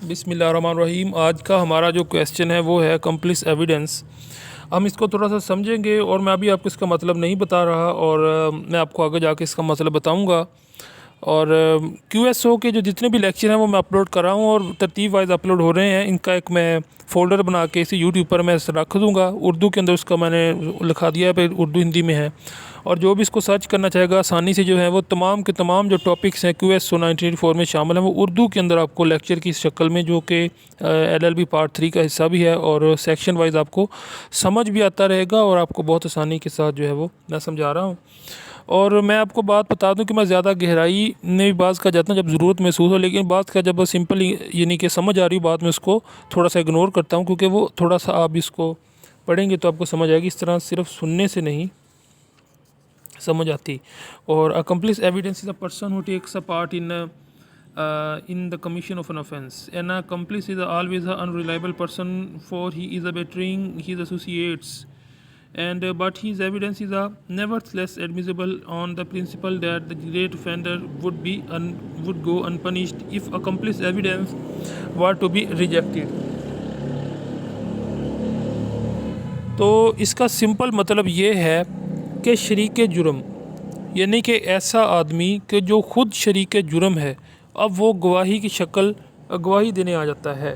बिस्मिल्लाहिर्रहमानिर्रहीम। आज का हमारा जो क्वेश्चन है वो है कंप्लीस एविडेंस। हम इसको थोड़ा सा समझेंगे और मैं अभी आपको इसका मतलब नहीं बता रहा और मैं आपको आगे जाके इसका मतलब बताऊंगा। और QSO के जो जितने भी लेक्चर हैं वो मैं अपलोड कर रहा हूँ और तरतीब वाइज अपलोड हो रहे हैं। इनका एक मैं फ़ोल्डर बना के इसे यूट्यूब पर मैं रख दूँगा। उर्दू के अंदर उसका मैंने लिखा दिया है, फिर उर्दू हिंदी में है। और जो भी इसको सर्च करना चाहेगा आसानी से जो है वो तमाम के तमाम जो टॉपिक्स हैं QSO 1984 में शामिल हैं वो उर्दू के अंदर आपको लेक्चर की शक्ल में, जो कि LLB पार्ट 3 का हिस्सा भी है और सेक्शन वाइज आपको समझ भी आता रहेगा और आपको बहुत आसानी के साथ जो है वो मैं समझा रहा हूँ। और मैं आपको बात बता दूं कि मैं ज़्यादा गहराई में भी बात कर जाता हूँ जब ज़रूरत महसूस हो, लेकिन बात का जब सिंपल यानी कि समझ आ रही बात में उसको थोड़ा सा इग्नोर करता हूँ, क्योंकि वो थोड़ा सा आप इसको पढ़ेंगे तो आपको समझ आएगी। इस तरह सिर्फ सुनने से नहीं समझ आती। और accomplice evidence is a person who takes a part in the commission of an offense. An accomplice is always an unreliable person, for he is betraying his associates, and but his evidence is nevertheless admissible on the principle that the great offender would go unpunished if accomplice evidence were to be rejected. तो इसका simple मतलब ये है कि शरीक जुर्म यानी कि ऐसा आदमी कि जो ख़ुद शरीक जुर्म है, अब वो गवाही की शक्ल गवाही देने आ जाता है,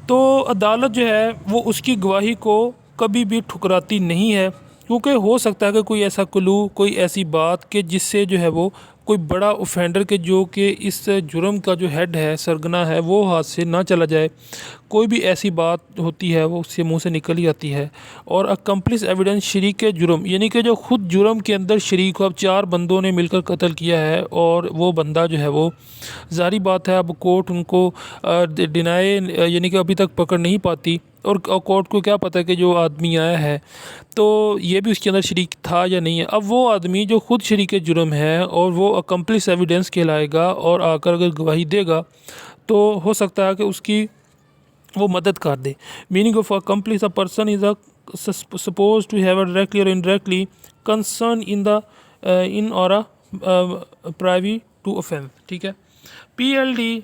तो अदालत जो है वो उसकी गवाही को कभी भी ठुकराती नहीं है। क्योंकि हो सकता है कि कोई ऐसा क्लू, कोई ऐसी बात कि जिससे जो है वो कोई बड़ा ऑफेंडर के जो कि इस जुर्म का जो हेड है, सरगना है, वो हाथ से ना चला जाए। कोई भी ऐसी बात होती है वो उसके मुंह से निकल ही आती है। और अकम्प्लिस एविडेंस शरीक जुर्म यानी कि जो ख़ुद जुर्म के अंदर शरीक हो। अब 4 बंदों ने मिलकर कत्ल किया है और वो बंदा जो है वो, ज़ाहिर बात है अब कोर्ट उनको डिनाई यानी कि अभी तक पकड़ नहीं पाती और कोर्ट को क्या पता कि जो आदमी आया है तो ये भी उसके अंदर शरीक था या नहीं है। अब वो आदमी जो ख़ुद शरीक जुर्म है और वो अकम्प्लिस एविडेंस कहलाएगा और आकर अगर गवाही देगा तो हो सकता है कि उसकी वो मदद कर दे। Meaning of accomplice a person is suppose to have directly और इनडायरेक्टली कंसर्न इन और अ प्राइवी टू ऑफेंस। ठीक है। PLD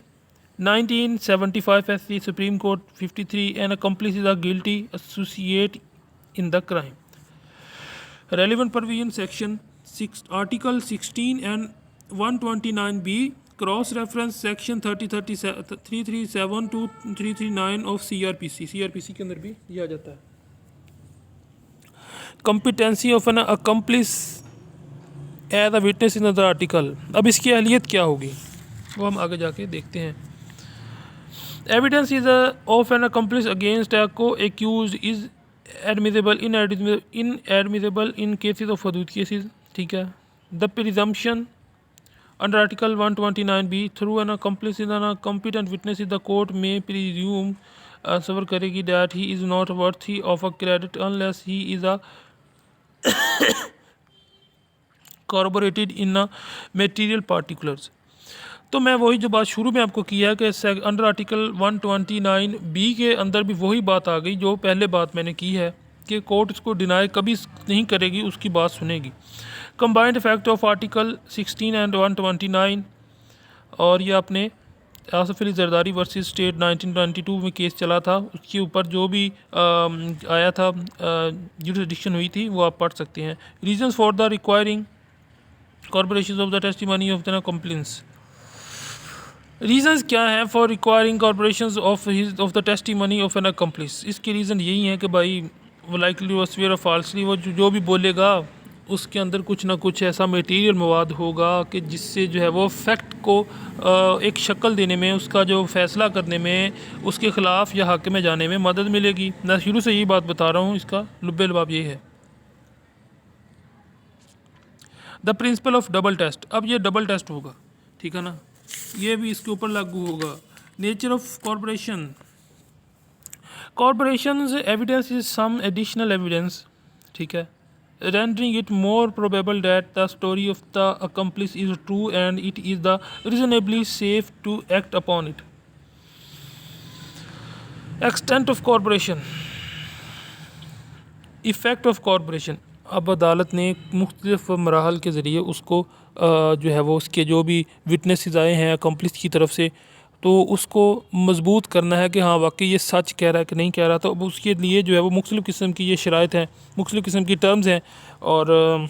1975 SC Supreme Court 53 an accomplice is a guilty associate in the crime. Relevant provision section 6 article 16 and 129B cross reference section 337 to 339 of CRPC के अंदर भी दिया जाता है। Competency of an accomplice as a witness in the article। अब इसकी अहलियत क्या होगी वो हम आगे जाके देखते हैं। Evidence is of an accomplice against a co-accused is inadmissible in cases of hudud cases। ठीक है। The presumption under article 129B through an accomplice is an competent witness is the court may presume सबर करेगी that he is not worthy of a credit unless he is a corroborated in a material particulars। तो मैं वही जो बात शुरू में आपको किया है कि अंडर आर्टिकल 129B के अंदर भी वही बात आ गई जो पहले बात मैंने की है कि कोर्ट इसको डिनाई कभी नहीं करेगी, उसकी बात सुनेगी। Combined effect of article 16 and 129। और ये आपने आसफ अली जरदारी वर्सेस स्टेट 1992 में केस चला था, उसके ऊपर जो भी आया था जुरिसडिक्शन हुई थी वो आप पढ़ सकते हैं। Reasons for the requiring corporation of the testimony of the complaints. Reasons क्या हैं for requiring corporation of the testimony of an accomplice. इसके रीज़न यही है कि भाई वो लाइकली और स्वेयर फाल्सली वो जो भी बोलेगा उसके अंदर कुछ ना कुछ ऐसा मटेरियल मवाद होगा कि जिससे जो है वो फैक्ट को एक शक्ल देने में, उसका जो फ़ैसला करने में, उसके ख़िलाफ़ या हक़ में जाने में मदद मिलेगी। मैं शुरू से यही बात बता रहा हूँ, इसका लुब्बे लबाब ये है। The principle of double test. अब ये डबल टेस्ट होगा, ठीक है ना, ये भी इसके ऊपर लागू होगा। Nature of corporation. Corporations evidence is some additional evidence, ठीक है, rendering it more probable that the story of the accomplice is true and it is the reasonably safe to act upon it. Extent of corporation, effect of corporation। अब अदालत ने मुख्तलिफ मराहल के ज़रिए उसको जो है वो उसके जो भी विटनेसेस आए हैं अकम्प्लिस की तरफ से तो उसको मजबूत करना है कि हाँ वाकई ये सच कह रहा है कि नहीं कह रहा। तो अब उसके लिए जो है वो मुख्तलिफ़ किस्म की ये शराइत हैं, मुख्तलिफ़ किस्म की टर्म्स हैं, और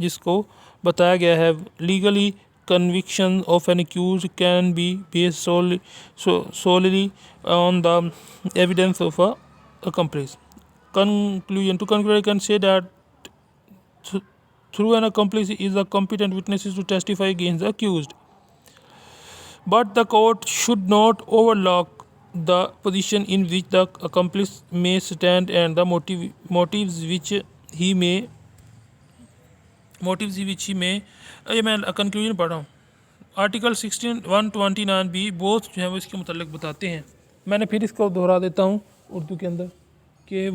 जिसको बताया गया है legally conviction of an accused can be based solely on the evidence of a accomplice. Conclusion. To conclude, I can say that through an accomplice is a competent witnesses to testify against the accused. But the court should not overlook the position in which the accomplice may stand and the motives which he may ये मैं conclusion पढ़ रहा हूँ। Article 16(1)(29) भी both जो है वो इसके मुतालिक बताते हैं। मैंने फिर इसको दोहरा देता हूँ उर्दू के अंदर कि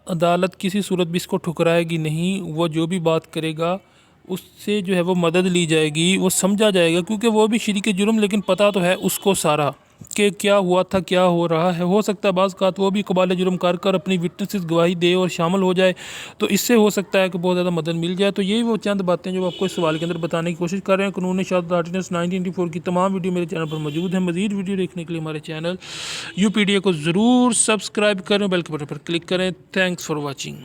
अदालत किसी सूरत भी इसको ठुकराएगी नहीं। वो जो भी बात करेगा उससे जो है वो मदद ली जाएगी, वो समझा जाएगा, क्योंकि वो भी शरीक जुर्म, लेकिन पता तो है उसको सारा कि क्या हुआ था, क्या हो रहा है। हो सकता है बाज़ कात वो भी कबाल जुर्म कर अपनी विटनेसेस गवाही दे और शामिल हो जाए, तो इससे हो सकता है कि बहुत ज़्यादा मदद मिल जाए। तो यही वो चंद बातें जो आपको इस सवाल के अंदर बताने की कोशिश कर रहे हैं। कानून शहादत आर्डिनेंस 1984 की तमाम वीडियो मेरे चैनल पर मौजूद है। मज़ीद वीडियो देखने के लिए हमारे चैनल UPDA को ज़रूर सब्सक्राइब करें, बेल के बटन पर क्लिक करें। Thanks for watching.